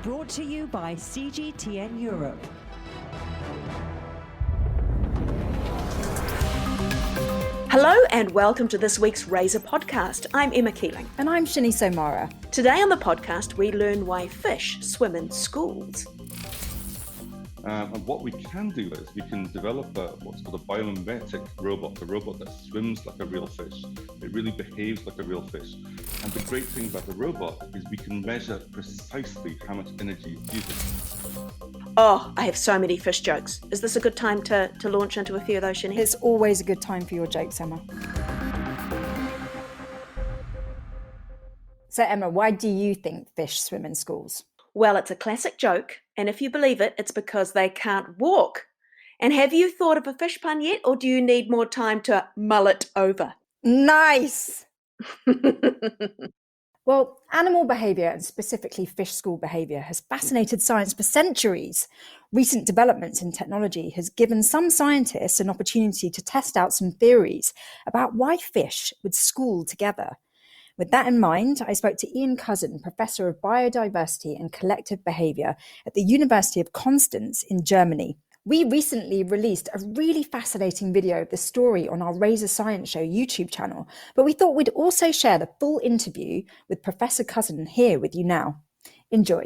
Brought to you by CGTN Europe. Hello and welcome to this week's Razor podcast. I'm Emma Keeling. And I'm Shini Somara. Today on the podcast, we learn why fish swim in schools. And what we can do is we can develop what's called a biomimetic robot, a robot that swims like a real fish. It really behaves like a real fish. And the great thing about the robot is we can measure precisely how much energy it's using. Oh, I have so many fish jokes. Is this a good time to launch into a few of those, Shini? It's always a good time for your jokes, Emma. So, Emma, why do you think fish swim in schools? Well, it's a classic joke, and if you believe it, it's because they can't walk. And have you thought of a fish pun yet, or do you need more time to mull it over? Nice! Well, animal behaviour, and specifically fish school behaviour, has fascinated science for centuries. Recent developments in technology has given some scientists an opportunity to test out some theories about why fish would school together. With that in mind, I spoke to Iain Couzin, Professor of Biodiversity and Collective Behaviour at the University of Konstanz in Germany. We recently released a really fascinating video of the story on our Razor Science Show YouTube channel, but we thought we'd also share the full interview with Professor Couzin here with you now. Enjoy.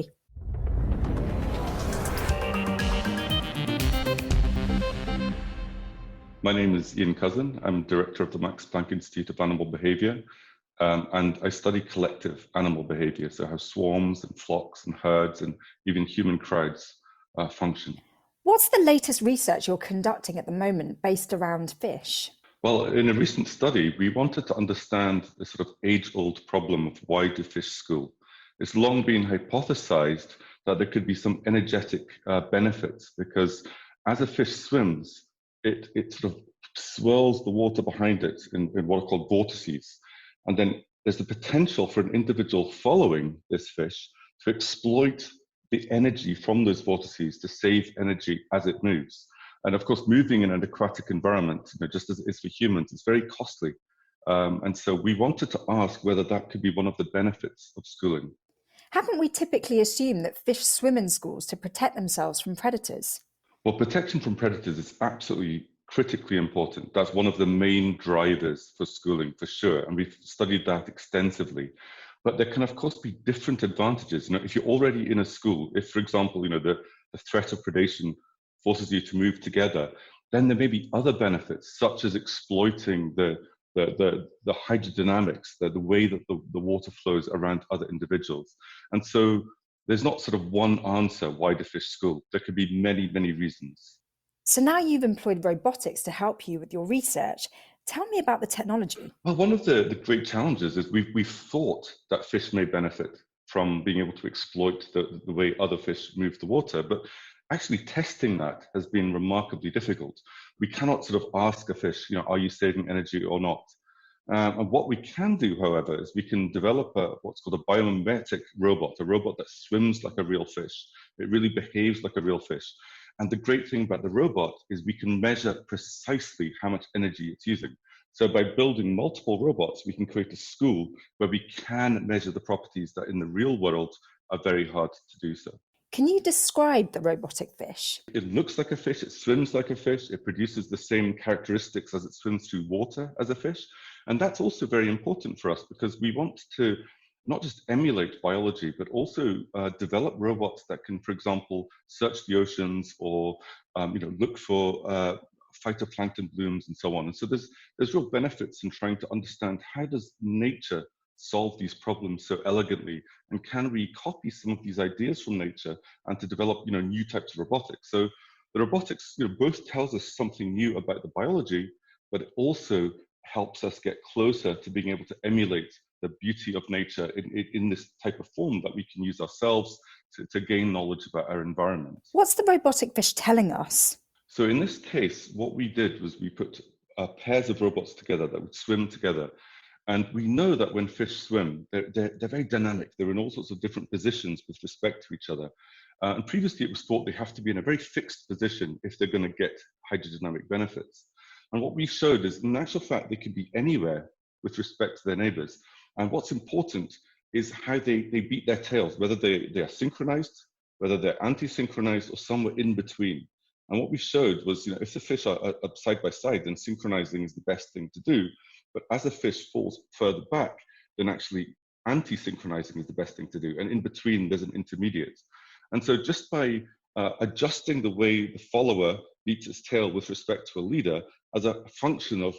My name is Iain Couzin. I'm Director of the Max Planck Institute of Animal Behaviour. And I study collective animal behaviour, so how swarms and flocks and herds and even human crowds function. What's the latest research you're conducting at the moment based around fish? Well, in a recent study, we wanted to understand the sort of age-old problem of why do fish school. It's long been hypothesized that there could be some energetic benefits because as a fish swims, it sort of swirls the water behind it in what are called vortices. And then there's the potential for an individual following this fish to exploit the energy from those vortices to save energy as it moves. And of course, moving in an aquatic environment, just as it is for humans, it's very costly. And so we wanted to ask whether that could be one of the benefits of schooling. Haven't we typically assumed that fish swim in schools to protect themselves from predators? Well, protection from predators is absolutely critically important. That's one of the main drivers for schooling, for sure. And we've studied that extensively. But there can, of course, be different advantages. If you're already in a school, if, for example, the threat of predation forces you to move together, then there may be other benefits, such as exploiting the hydrodynamics, the way that the water flows around other individuals. And so there's not sort of one answer why do fish school. There could be many, many reasons. So now you've employed robotics to help you with your research. Tell me about the technology. Well, one of the great challenges is we've thought that fish may benefit from being able to exploit the way other fish move the water, but actually testing that has been remarkably difficult. We cannot sort of ask a fish, are you saving energy or not? And what we can do, however, is we can develop what's called a biomimetic robot, a robot that swims like a real fish. It really behaves like a real fish. And the great thing about the robot is we can measure precisely how much energy it's using. So by building multiple robots, we can create a school where we can measure the properties that in the real world are very hard to do so. Can you describe the robotic fish? It looks like a fish, it swims like a fish, it produces the same characteristics as it swims through water as a fish. And that's also very important for us because we want to not just emulate biology, but also develop robots that can, for example, search the oceans or look for phytoplankton blooms and so on. And so there's real benefits in trying to understand how does nature solve these problems so elegantly, and can we copy some of these ideas from nature and to develop new types of robotics. So the robotics both tells us something new about the biology, but it also helps us get closer to being able to emulate the beauty of nature in this type of form that we can use ourselves to gain knowledge about our environment. What's the robotic fish telling us? So in this case, what we did was we put pairs of robots together that would swim together. And we know that when fish swim, they're very dynamic. They're in all sorts of different positions with respect to each other. And previously it was thought they have to be in a very fixed position if they're going to get hydrodynamic benefits. And what we showed is, in actual fact, they could be anywhere with respect to their neighbors. And what's important is how they beat their tails, whether they are synchronized, whether they're anti-synchronized, or somewhere in between. And what we showed was, if the fish are side by side, then synchronizing is the best thing to do. But as a fish falls further back, then actually anti-synchronizing is the best thing to do. And in between, there's an intermediate. And so just by adjusting the way the follower beats its tail with respect to a leader as a function of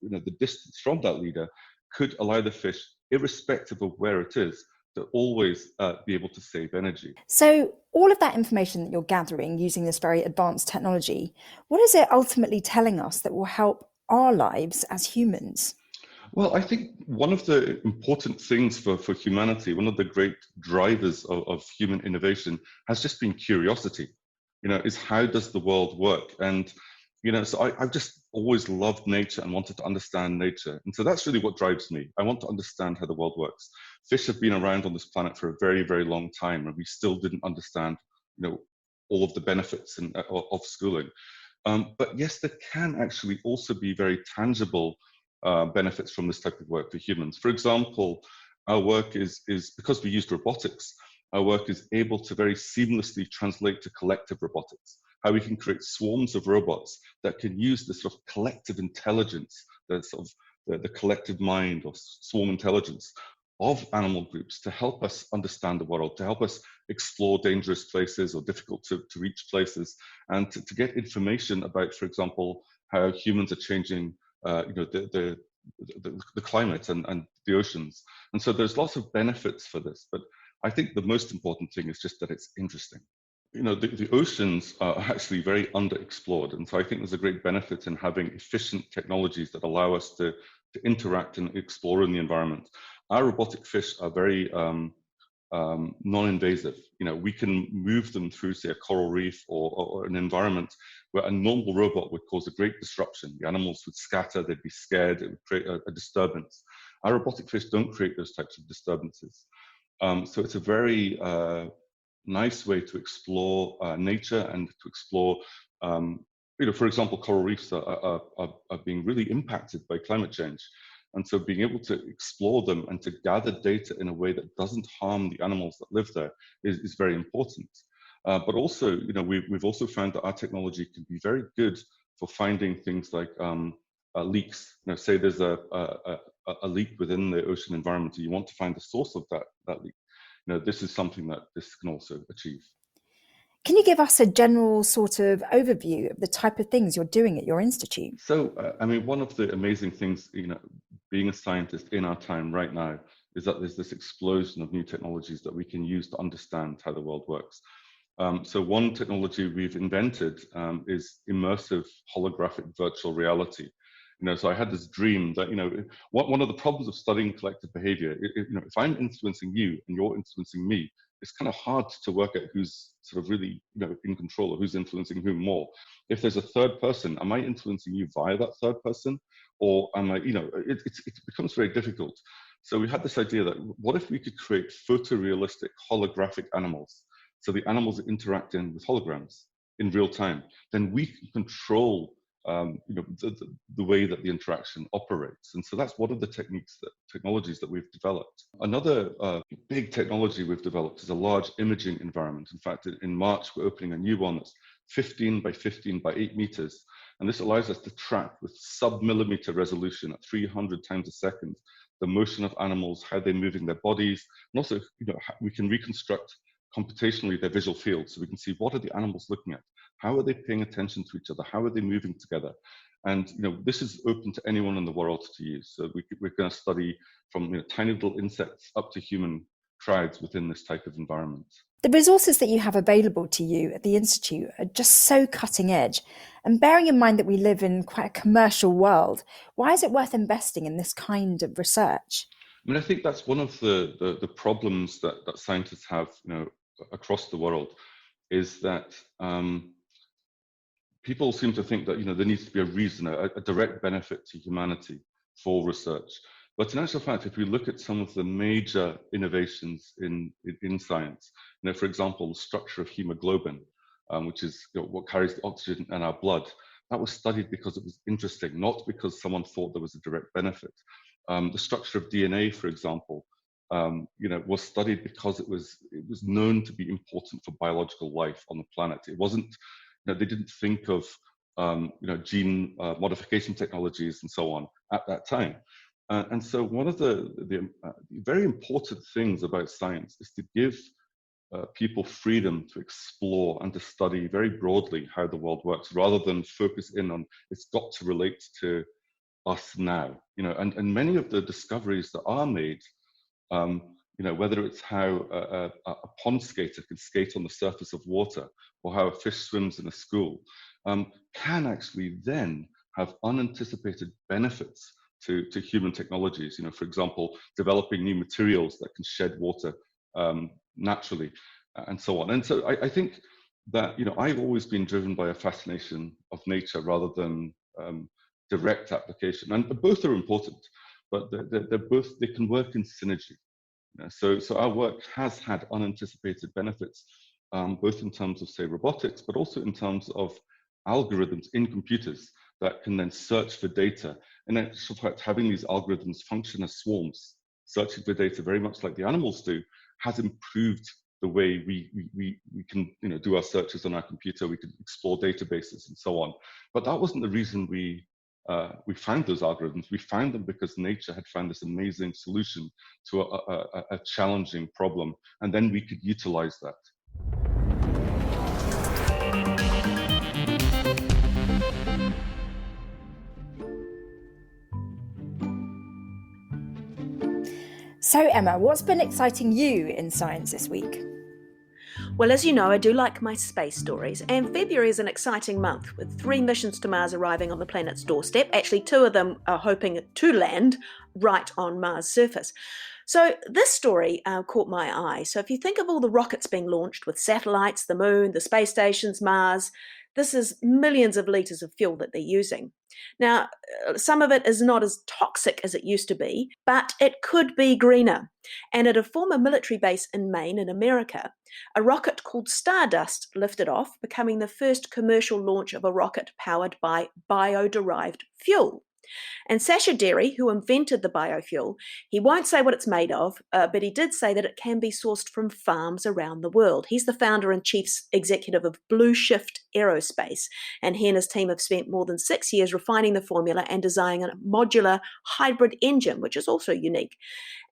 the distance from that leader could allow the fish, irrespective of where it is, to always be able to save energy. So all of that information that you're gathering using this very advanced technology, what is it ultimately telling us that will help our lives as humans? Well, I think one of the important things for humanity, one of the great drivers of human innovation has just been curiosity, is how does the world work? And, so I've just always loved nature and wanted to understand nature. And so that's really what drives me. I want to understand how the world works. Fish have been around on this planet for a very, very long time, and we still didn't understand, all of the benefits of schooling. But yes, there can actually also be very tangible benefits from this type of work for humans. For example, our work is because we used robotics, our work is able to very seamlessly translate to collective robotics, how we can create swarms of robots that can use this sort of collective intelligence, the sort of the collective mind or swarm intelligence of animal groups to help us understand the world, to help us explore dangerous places or difficult to reach places, and to get information about, for example, how humans are changing the climate and the oceans. And so there's lots of benefits for this, but I think the most important thing is just that it's interesting. The oceans are actually very underexplored. And so I think there's a great benefit in having efficient technologies that allow us to interact and explore in the environment. Our robotic fish are very non-invasive. We can move them through, say, a coral reef or an environment where a normal robot would cause a great disruption. The animals would scatter, they'd be scared, it would create a disturbance. Our robotic fish don't create those types of disturbances. So it's a very nice way to explore nature and to explore, for example, coral reefs are being really impacted by climate change. And so being able to explore them and to gather data in a way that doesn't harm the animals that live there is very important. But also, we've also found that our technology can be very good for finding things like leaks. Say there's a leak within the ocean environment, and you want to find the source of that leak. This is something that this can also achieve. Can you give us a general sort of overview of the type of things you're doing at your institute? So, one of the amazing things, being a scientist in our time right now, is that there's this explosion of new technologies that we can use to understand how the world works. So one technology we've invented is immersive holographic virtual reality. So I had this dream that, one of the problems of studying collective behavior, if I'm influencing you and you're influencing me, it's kind of hard to work out who's sort of really, in control or who's influencing whom more. If there's a third person, am I influencing you via that third person? Or am I, it becomes very difficult. So we had this idea that what if we could create photorealistic holographic animals? So the animals are interacting with holograms in real time. Then we can control the way that the interaction operates. And so that's one of the technologies that we've developed. Another big technology we've developed is a large imaging environment. In fact, in March, we're opening a new one that's 15 by 15 by 8 meters. And this allows us to track with sub-millimeter resolution at 300 times a second, the motion of animals, how they're moving their bodies. And also, we can reconstruct computationally their visual fields. So we can see, what are the animals looking at? How are they paying attention to each other? How are they moving together? And this is open to anyone in the world to use. So we're going to study from tiny little insects up to human crowds within this type of environment. The resources that you have available to you at the Institute are just so cutting edge. And bearing in mind that we live in quite a commercial world, why is it worth investing in this kind of research? I think that's one of the problems that scientists have across the world, is that people seem to think that there needs to be a reason, a direct benefit to humanity for research. But in actual fact, if we look at some of the major innovations in science, for example, the structure of hemoglobin, which is what carries the oxygen in our blood, that was studied because it was interesting, not because someone thought there was a direct benefit. The structure of DNA, for example, was studied because it was known to be important for biological life on the planet. It wasn't, they didn't think of gene modification technologies and so on at that time. And so one of the very important things about science is to give people freedom to explore and to study very broadly how the world works, rather than focus in on it's got to relate to us now. And many of the discoveries that are made, whether it's how a pond skater can skate on the surface of water, or how a fish swims in a school, can actually then have unanticipated benefits to human technologies. For example, developing new materials that can shed water naturally, and so on. And so I think that, I've always been driven by a fascination of nature rather than direct application. And both are important, but they can work in synergy. So our work has had unanticipated benefits, both in terms of, say, robotics, but also in terms of algorithms in computers that can then search for data. And in actual fact, having these algorithms function as swarms, searching for data very much like the animals do, has improved the way we can do our searches on our computer. We can explore databases and so on. But that wasn't the reason we found those algorithms. We found them because nature had found this amazing solution to a challenging problem, and then we could utilize that. So Emma, what's been exciting you in science this week? Well, as you know, I do like my space stories, and February is an exciting month with 3 missions to Mars arriving on the planet's doorstep. Actually, 2 of them are hoping to land right on Mars' surface. So this story caught my eye. So if you think of all the rockets being launched with satellites, the moon, the space stations, Mars, this is millions of litres of fuel that they're using. Now, some of it is not as toxic as it used to be, but it could be greener. And at a former military base in Maine in America, a rocket called Stardust lifted off, becoming the first commercial launch of a rocket powered by bio-derived fuel. And Sasha Derry, who invented the biofuel, he won't say what it's made of, but he did say that it can be sourced from farms around the world. He's the founder and chief executive of Blue Shift Aerospace, and he and his team have spent more than 6 years refining the formula and designing a modular hybrid engine, which is also unique.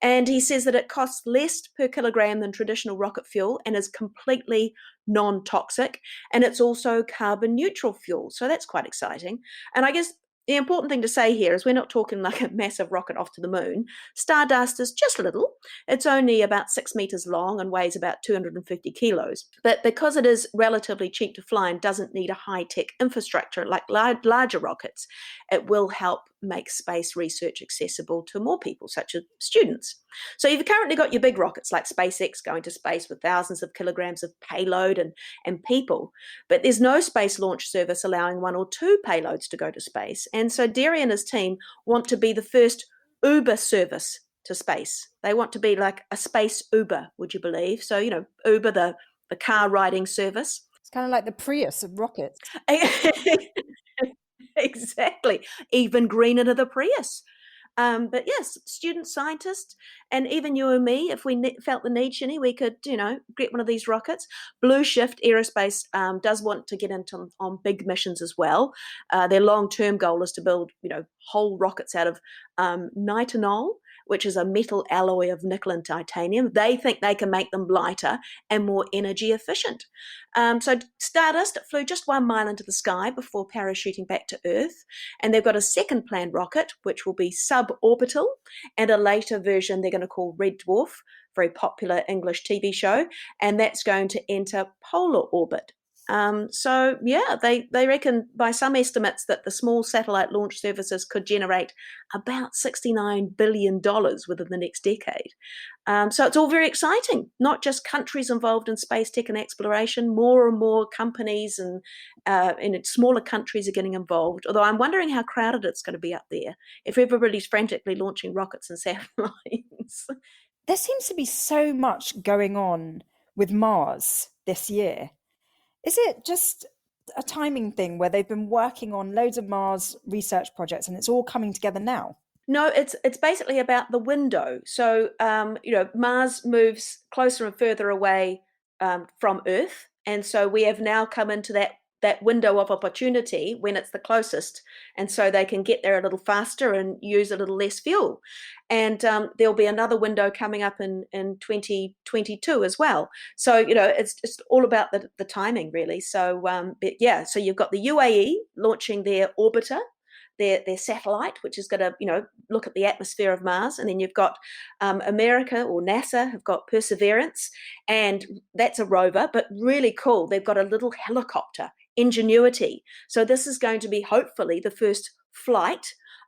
And he says that it costs less per kilogram than traditional rocket fuel and is completely non-toxic, and it's also carbon neutral fuel. So that's quite exciting. And I guess the important thing to say here is we're not talking like a massive rocket off to the moon. Stardust is just little. It's only about 6 meters long and weighs about 250 kilos. But because it is relatively cheap to fly and doesn't need a high-tech infrastructure like larger rockets, it will help make space research accessible to more people, such as students. So you've currently got your big rockets like SpaceX going to space with thousands of kilograms of payload and people, but there's no space launch service allowing 1 or 2 payloads to go to space. And so Derry and his team want to be the first Uber service to space. They want to be like a space Uber, would you believe? So, Uber, the car riding service. It's kind of like the Prius of rockets. Exactly. Even greener to the Prius. But yes, student scientists, and even you and me, if we felt the need, Shini, we could, get one of these rockets. Blue Shift Aerospace does want to get into on big missions as well. Their long-term goal is to build, whole rockets out of nitinol, which is a metal alloy of nickel and titanium. They think they can make them lighter and more energy efficient. So Stardust flew just 1 mile into the sky before parachuting back to Earth. And they've got a second planned rocket, which will be suborbital, and a later version they're going to call Red Dwarf, very popular English TV show, and that's going to enter polar orbit. So yeah, they reckon by some estimates that the small satellite launch services could generate about $69 billion within the next decade. So it's all very exciting, not just countries involved in space tech and exploration. More and more companies and smaller countries are getting involved, although I'm wondering how crowded it's going to be up there if everybody's frantically launching rockets and satellites. There seems to be so much going on with Mars this year. Is it just a timing thing where they've been working on loads of Mars research projects and it's all coming together now? No, it's basically about the window. So Mars moves closer and further away from Earth, and so we have now come into that window of opportunity when it's the closest, and so they can get there a little faster and use a little less fuel. And there'll be another window coming up in 2022 as well. So it's just all about the timing, really. So but yeah, so you've got the UAE launching their orbiter, their satellite, which is going to look at the atmosphere of Mars, and then you've got America or NASA have got Perseverance, and that's a rover, but really cool. They've got a little helicopter, Ingenuity. So this is going to be hopefully the first flight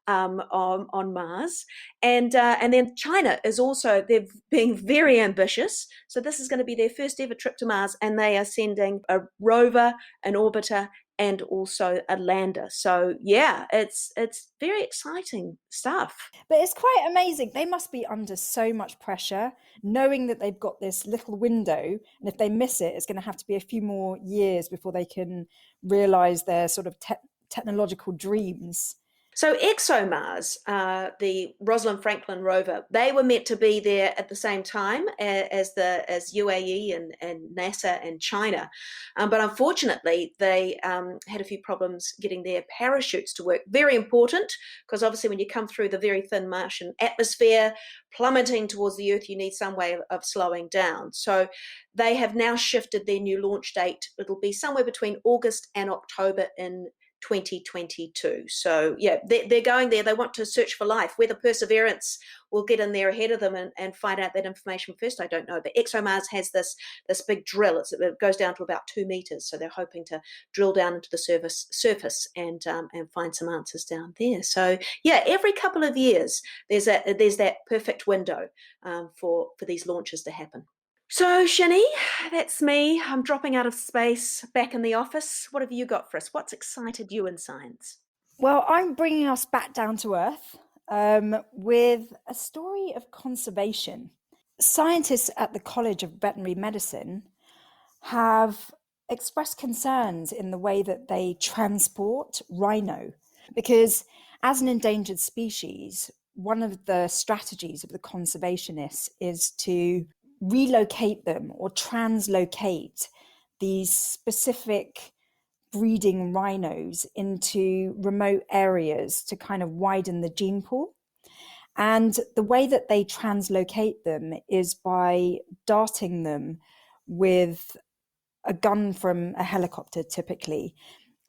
on Mars, and then China is also, they're being very ambitious. So this is going to be their first ever trip to Mars, and they are sending a rover, an orbiter, and also a lander. So yeah, it's very exciting stuff. But it's quite amazing. They must be under so much pressure, knowing that they've got this little window, and if they miss it, it's going to have to be a few more years before they can realize their sort of technological dreams. So ExoMars, the Rosalind Franklin rover, they were meant to be there at the same time as UAE and NASA and China, but unfortunately they had a few problems getting their parachutes to work. Very important, because obviously when you come through the very thin Martian atmosphere, plummeting towards the Earth, you need some way of slowing down. So they have now shifted their new launch date. It'll be somewhere between August and October in 2022. So yeah, they're going there. They want to search for life. Whether Perseverance will get in there ahead of them and find out that information first, I don't know. But ExoMars has this big drill. It goes down to about 2 meters. So they're hoping to drill down into the surface and find some answers down there. So yeah, every couple of years there's that perfect window for these launches to happen. So, Shini, that's me. I'm dropping out of space, back in the office. What have you got for us? What's excited you in science? Well, I'm bringing us back down to earth with a story of conservation. Scientists at the College of Veterinary Medicine have expressed concerns in the way that they transport rhino, because as an endangered species, one of the strategies of the conservationists is to relocate them or translocate these specific breeding rhinos into remote areas to kind of widen the gene pool. And the way that they translocate them is by darting them with a gun from a helicopter, typically.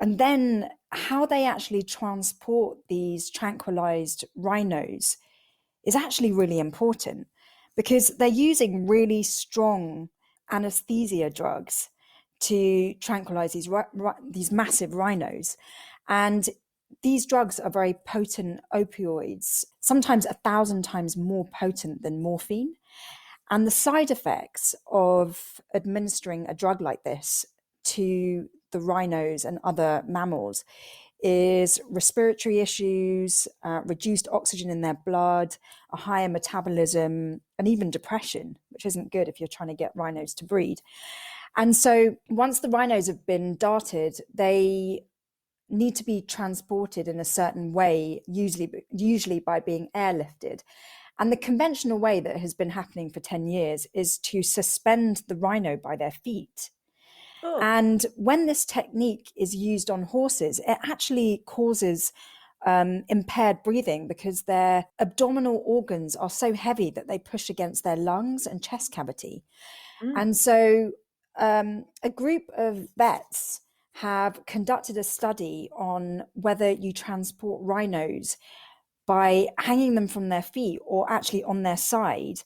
And then how they actually transport these tranquilized rhinos is actually really important, because they're using really strong anesthesia drugs to tranquilize these massive rhinos. And these drugs are very potent opioids, sometimes 1,000 times more potent than morphine. And the side effects of administering a drug like this to the rhinos and other mammals is respiratory issues, reduced oxygen in their blood, a higher metabolism, and even depression, which isn't good if you're trying to get rhinos to breed. And so once the rhinos have been darted, they need to be transported in a certain way, usually by being airlifted. And the conventional way that has been happening for 10 years is to suspend the rhino by their feet. Oh. And when this technique is used on horses, it actually causes impaired breathing, because their abdominal organs are so heavy that they push against their lungs and chest cavity. And so a group of vets have conducted a study on whether you transport rhinos by hanging them from their feet or actually on their side.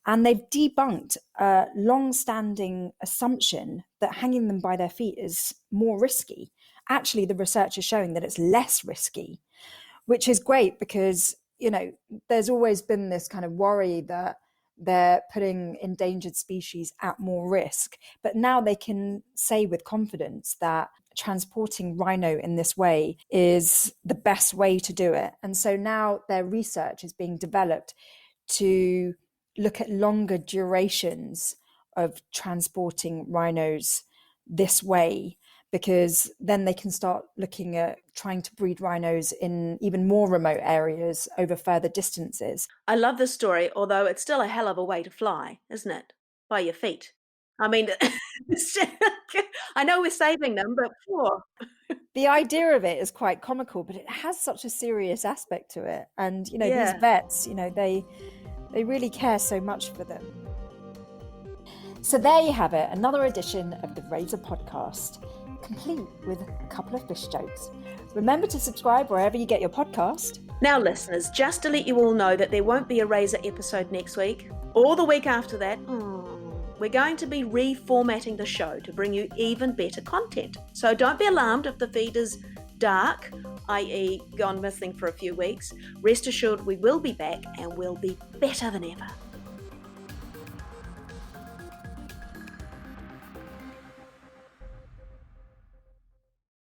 And they've debunked a long-standing assumption that hanging them by their feet is more risky. Actually, the research is showing that it's less risky, which is great, because, there's always been this kind of worry that they're putting endangered species at more risk. But now they can say with confidence that transporting rhino in this way is the best way to do it. And so now their research is being developed to look at longer durations of transporting rhinos this way, because then they can start looking at trying to breed rhinos in even more remote areas over further distances. I love this story, although it's still a hell of a way to fly, isn't it? By your feet. I mean, I know we're saving them, but the idea of it is quite comical, but it has such a serious aspect to it. And, you know, Yeah. these vets, you know, they really care so much for them. So there you have it, another edition of the Razor podcast, complete with a couple of fish jokes. Remember to subscribe wherever you get your podcast. Now, listeners, just to let you all know that there won't be a Razor episode next week or the week after that. We're going to be reformatting the show to bring you even better content. So don't be alarmed if the feed is dark, i.e. gone missing for a few weeks. Rest assured we will be back and we'll be better than ever.